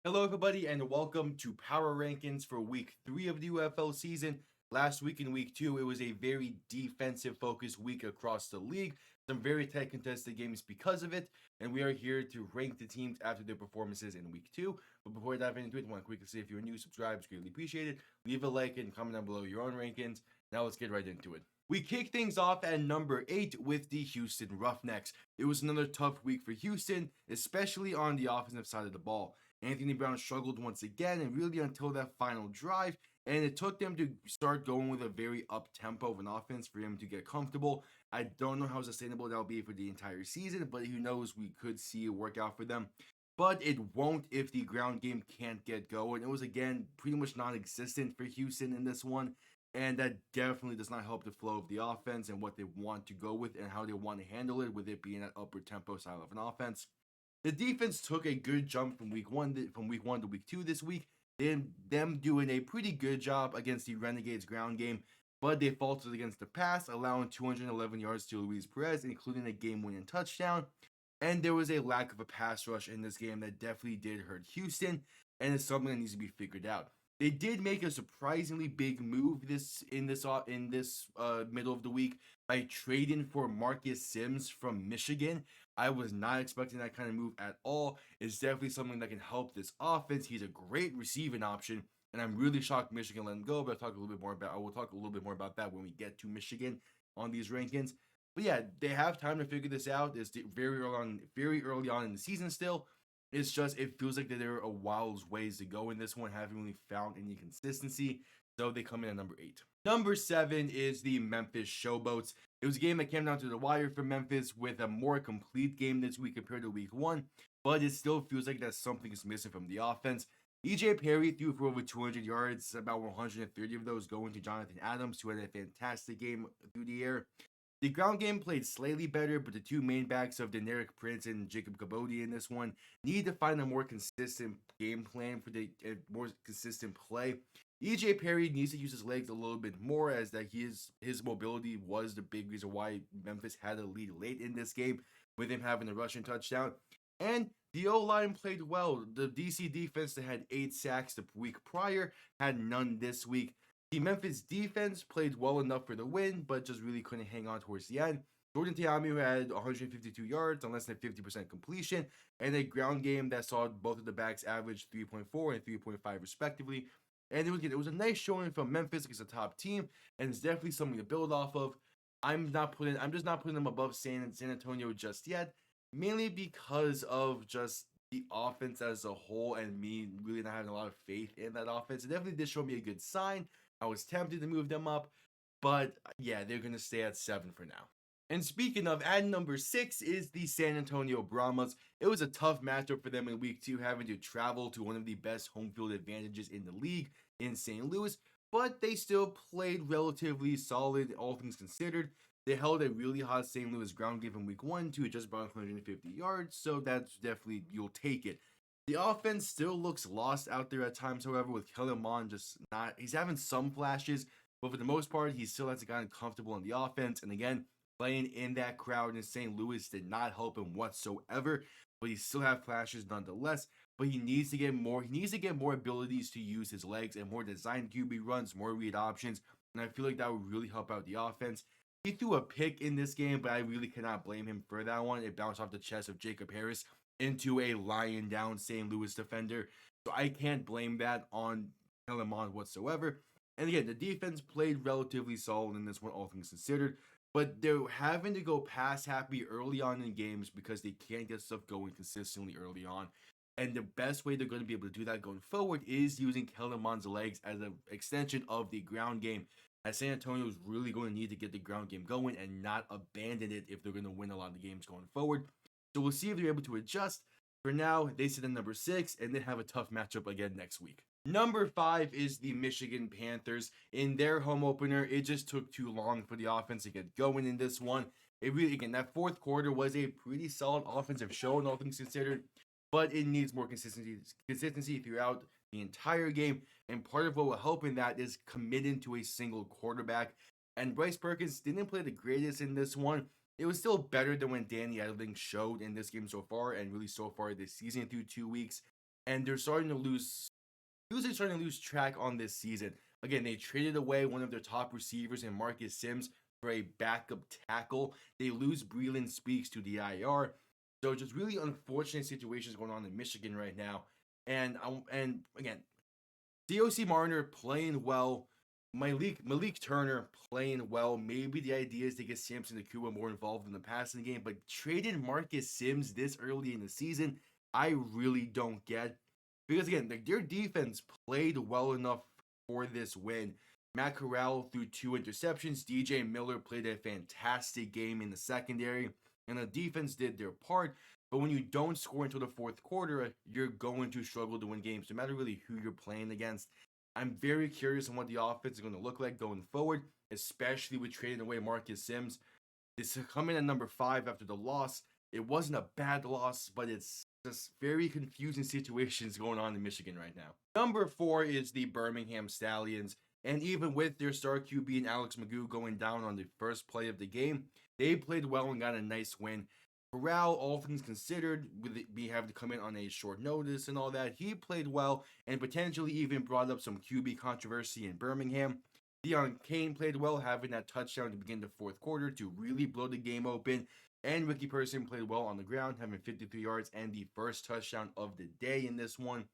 Hello, everybody, and welcome to Power Rankings for Week 3 of the UFL season. Last week in Week 2, it was a very defensive-focused week across the league. Some very tight contested games because of it, and we are here to rank the teams after their performances in Week 2. But before I dive into it, I want to quickly say if you're new, subscribe, it's greatly appreciated. Leave a like and comment down below your own rankings. Now let's get right into it. We kick things off at number 8 with the Houston Roughnecks. It was another tough week for Houston, especially on the offensive side of the ball. Anthony Brown struggled once again, and really until that final drive. And it took them to start going with a very up tempo of an offense for him to get comfortable. I don't know how sustainable that'll be for the entire season, but who knows? We could see a workout for them. But it won't if the ground game can't get going. It was again pretty much non existent for Houston in this one. And that definitely does not help the flow of the offense and what they want to go with and how they want to handle it, with it being an upper tempo style of an offense. The defense took a good jump from week one to week two this week. Them doing a pretty good job against the Renegades ground game, but they faltered against the pass, allowing 211 yards to Luis Perez, including a game-winning touchdown. And there was a lack of a pass rush in this game that definitely did hurt Houston, and it's something that needs to be figured out. They did make a surprisingly big move in this middle of the week by trading for Marcus Sims from Michigan. I was not expecting that kind of move at all. It's definitely something that can help this offense. He's a great receiving option, and I'm really shocked Michigan let him go. But I will talk a little bit more about that when we get to Michigan on these rankings. But yeah, they have time to figure this out. It's very early on in the season still. It's just it feels like that there are a wild's ways to go in this one. Haven't really found any consistency, so they come in at number 8. Number 7 is the Memphis Showboats. It was a game that came down to the wire for Memphis with a more complete game this week compared to week 1, but it still feels like that something is missing from the offense. EJ Perry threw for over 200 yards, about 130 of those going to Jonathan Adams, who had a fantastic game through the air. The ground game played slightly better, but the two main backs of Deneric Prince and Jacob Kabodi in this one need to find a more consistent game plan for the more consistent play. EJ Perry needs to use his legs a little bit more, as that his mobility was the big reason why Memphis had a lead late in this game, with him having a rushing touchdown. And the O-line played well. The DC defense that had 8 sacks the week prior had none this week. The Memphis defense played well enough for the win, but just really couldn't hang on towards the end. Jordan Ta'amu had 152 yards on less than 50% completion, and a ground game that saw both of the backs average 3.4 and 3.5 respectively. And it was a nice showing from Memphis against a top team, and it's definitely something to build off of. I'm just not putting them above San Antonio just yet, mainly because of just the offense as a whole and me really not having a lot of faith in that offense. It definitely did show me a good sign. I was tempted to move them up, but yeah, they're going to stay at 7 for now. And speaking of, at number 6 is the San Antonio Brahmas. It was a tough matchup for them in week 2, having to travel to one of the best home field advantages in the league in St. Louis, but they still played relatively solid, all things considered. They held a really hot St. Louis ground game in week 1 to just about 150 yards, so that's definitely, you'll take it. The offense still looks lost out there at times, however, with Kellen Mond he's having some flashes, but for the most part, he still hasn't gotten comfortable in the offense. And again, playing in that crowd in St. Louis did not help him whatsoever, but he still have flashes nonetheless. But he needs to get more. He needs to get more abilities to use his legs and more design QB runs, more read options. And I feel like that would really help out the offense. He threw a pick in this game, but I really cannot blame him for that one. It bounced off the chest of Jacob Harris into a lying down St. Louis defender. So I can't blame that on Kellen Mond whatsoever. And again, the defense played relatively solid in this one, all things considered. But they're having to go pass happy early on in games because they can't get stuff going consistently early on. And the best way they're going to be able to do that going forward is using Kellen Mond's legs as an extension of the ground game. As San Antonio is really going to need to get the ground game going and not abandon it if they're going to win a lot of the games going forward. So we'll see if they're able to adjust. For now, they sit at number 6 and then have a tough matchup again next week. Number 5 is the Michigan Panthers. In their home opener, it just took too long for the offense to get going in this one. It really, again, that fourth quarter was a pretty solid offensive show, all things considered, but it needs more consistency throughout the entire game. And part of what will help in that is committing to a single quarterback. And Bryce Perkins didn't play the greatest in this one. It was still better than when Danny Edling showed in this game so far, and really so far this season through 2 weeks. and they're starting to lose. Usually starting to lose track on this season. Again, they traded away one of their top receivers in Marcus Sims for a backup tackle. They lose Breland Speaks to the IR. So just really unfortunate situations going on in Michigan right now. And again, DOC Marner playing well. Malik Turner playing well. Maybe the idea is to get Samson Nakua more involved in the passing game, but trading Marcus Sims this early in the season, I really don't get. Because again, their defense played well enough for this win. Matt Corral threw 2 interceptions. DJ Miller played a fantastic game in the secondary, and the defense did their part. But when you don't score until the fourth quarter, you're going to struggle to win games, no matter really who you're playing against. I'm very curious on what the offense is going to look like going forward, especially with trading away Marcus Sims. This coming at number 5 after the loss. It wasn't a bad loss, but it's just very confusing situations going on in Michigan right now. Number 4 is the Birmingham Stallions. And even with their star QB and Alex Magoo going down on the first play of the game, they played well and got a nice win. Corral, all things considered, with we have to come in on a short notice and all that, he played well and potentially even brought up some QB controversy in Birmingham. Deion Kane played well, having that touchdown to begin the fourth quarter to really blow the game open. And Ricky Person played well on the ground, having 53 yards and the first touchdown of the day in this one.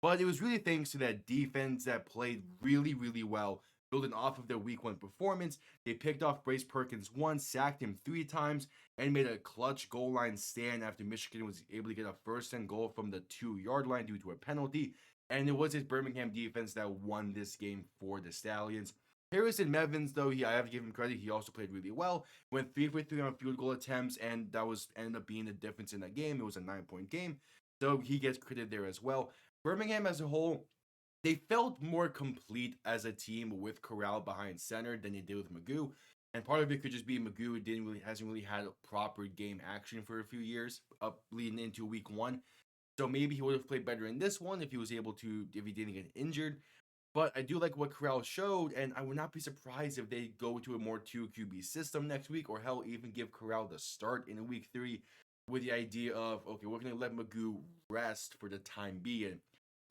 But it was really thanks to that defense that played really, really well, building off of their week 1 performance. They picked off Brace Perkins once, sacked him 3 times, and made a clutch goal line stand after Michigan was able to get a first and goal from the 2-yard line due to a penalty. And it was his Birmingham defense that won this game for the Stallions. Harrison Mevins, though, I have to give him credit. He also played really well. Went 3 for 3 on field goal attempts, and that ended up being the difference in that game. It was a 9-point game, so he gets credit there as well. Birmingham as a whole, they felt more complete as a team with Corral behind center than they did with Magoo. And part of it could just be Magoo hasn't really had a proper game action for a few years up leading into week 1. So maybe he would have played better in this one if he didn't get injured. But I do like what Corral showed, and I would not be surprised if they go to a more 2 QB system next week, or hell, even give Corral the start in week 3 with the idea of, okay, we're going to let Magoo rest for the time being.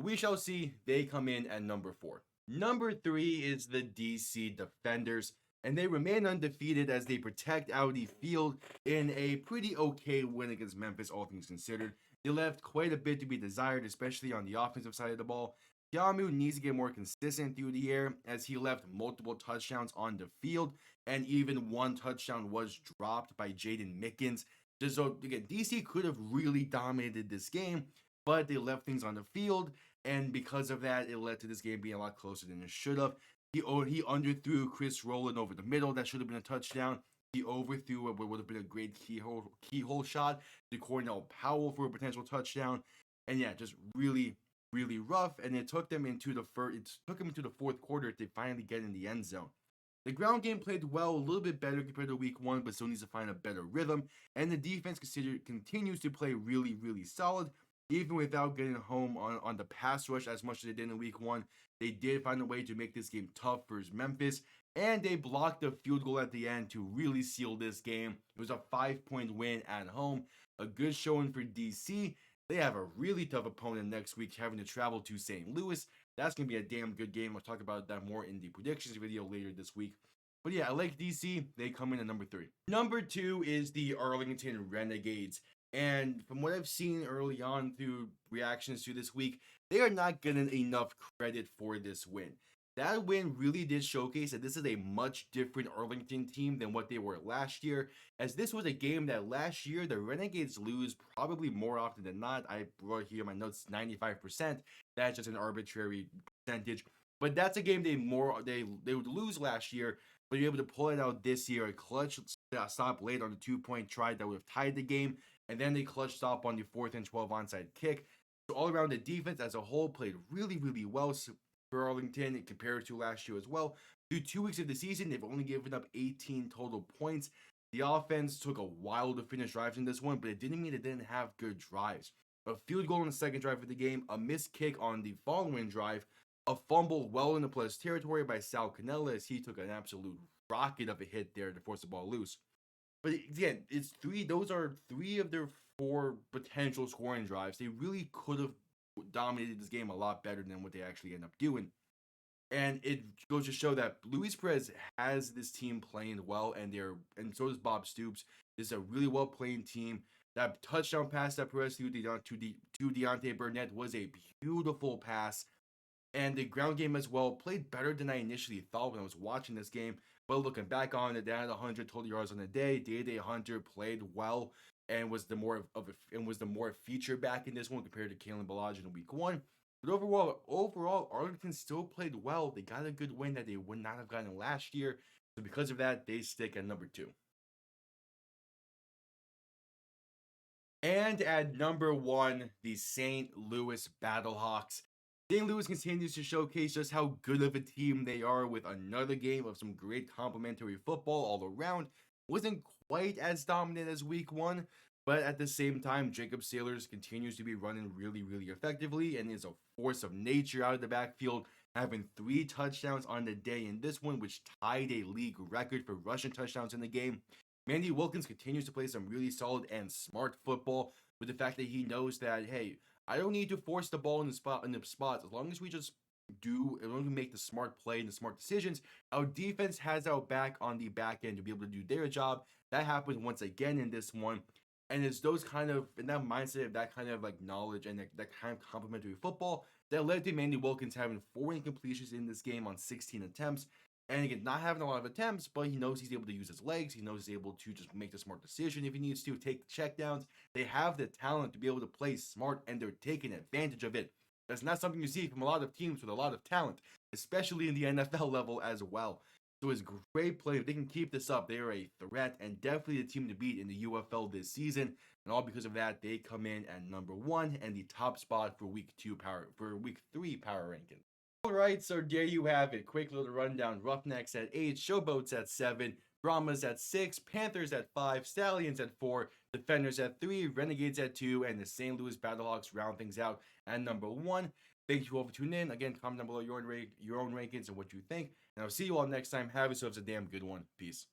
We shall see. They come in at number 4. Number 3 is the DC Defenders, and they remain undefeated as they protect Audi Field in a pretty okay win against Memphis, all things considered. They left quite a bit to be desired, especially on the offensive side of the ball. Yamu needs to get more consistent through the air, as he left multiple touchdowns on the field, and even 1 touchdown was dropped by Jaden Mickens. So again, DC could have really dominated this game, but they left things on the field, and because of that, it led to this game being a lot closer than it should have. He underthrew Chris Rowland over the middle. That should have been a touchdown. He overthrew what would have been a great keyhole shot to Cornell Powell for a potential touchdown. And yeah, just really, really rough. And it took them into the fourth quarter to finally get in the end zone. The ground game played well, a little bit better compared to week 1, but still needs to find a better rhythm. And the defense continues to play really, really solid. Even without getting home on the pass rush as much as they did in week 1, they did find a way to make this game tough for Memphis, and they blocked a field goal at the end to really seal this game. It was a 5-point win at home, a good showing for DC. They have a really tough opponent next week, having to travel to St. Louis. That's going to be a damn good game. I'll talk about that more in the predictions video later this week. But yeah, I like DC. They come in at number 3. Number 2 is the Arlington Renegades. And from what I've seen early on through reactions to this week, they are not getting enough credit for this win. That win really did showcase that this is a much different Arlington team than what they were last year, as this was a game that last year the Renegades lose probably more often than not. I brought here my notes 95%. That's just an arbitrary percentage. But that's a game they would lose last year, but you're able to pull it out this year. A clutch stop late on the 2-point try that would have tied the game. And then they clutched stop on the 4th and 12 onside kick. So all around, the defense as a whole played really, really well for Arlington compared to last year as well. Through 2 weeks of the season, they've only given up 18 total points. The offense took a while to finish drives in this one, but it didn't mean it didn't have good drives. A field goal on the second drive of the game, a missed kick on the following drive, a fumble well in the plus territory by Sal Cannella as he took an absolute rocket of a hit there to force the ball loose. But again, those are 3 of their 4 potential scoring drives. They really could have dominated this game a lot better than what they actually end up doing. And it goes to show that Luis Perez has this team playing well, and so does Bob Stoops. This is a really well playing team. That touchdown pass that Perez threw to Deontay Burnett was a beautiful pass, and the ground game as well played better than I initially thought when I was watching this game. But looking back on it, they had 100 total yards on the day. Day Hunter played well and was the more feature back in this one compared to Kalen Ballage in week 1. But overall, Arlington still played well. They got a good win that they would not have gotten last year. So because of that, they stick at number 2. And at number 1, the St. Louis Battlehawks. St. Louis continues to showcase just how good of a team they are with another game of some great complementary football all around. Wasn't quite as dominant as week 1, but at the same time, Jacob Sailors continues to be running really, really effectively and is a force of nature out of the backfield, having 3 touchdowns on the day in this one, which tied a league record for rushing touchdowns in the game. Mandy Wilkins continues to play some really solid and smart football with the fact that he knows that, hey, I don't need to force the ball in the spots. As long as we make the smart play and the smart decisions, our defense has our back on the back end to be able to do their job. That happened once again in this one. And it's those kind of, in that mindset, that kind of like knowledge and that kind of complementary football that led to Mandy Wilkins having 4 incompletions in this game on 16 attempts. And again, not having a lot of attempts, but he knows he's able to use his legs. He knows he's able to just make the smart decision if he needs to, take the checkdowns. They have the talent to be able to play smart, and they're taking advantage of it. That's not something you see from a lot of teams with a lot of talent, especially in the NFL level as well. So it's great play. If they can keep this up, they are a threat and definitely the team to beat in the UFL this season. And all because of that, they come in at number 1 and the top spot for week 3 power ranking. All right, so there you have it. Quick little rundown. Roughnecks at 8, Showboats at 7, Brahmas at 6, Panthers at 5, Stallions at 4, Defenders at 3, Renegades at 2, and the St. Louis Battlehawks round things out at number 1. Thank you all for tuning in. Again, comment down below your own rankings and what you think. And I'll see you all next time. Have yourselves a damn good one. Peace.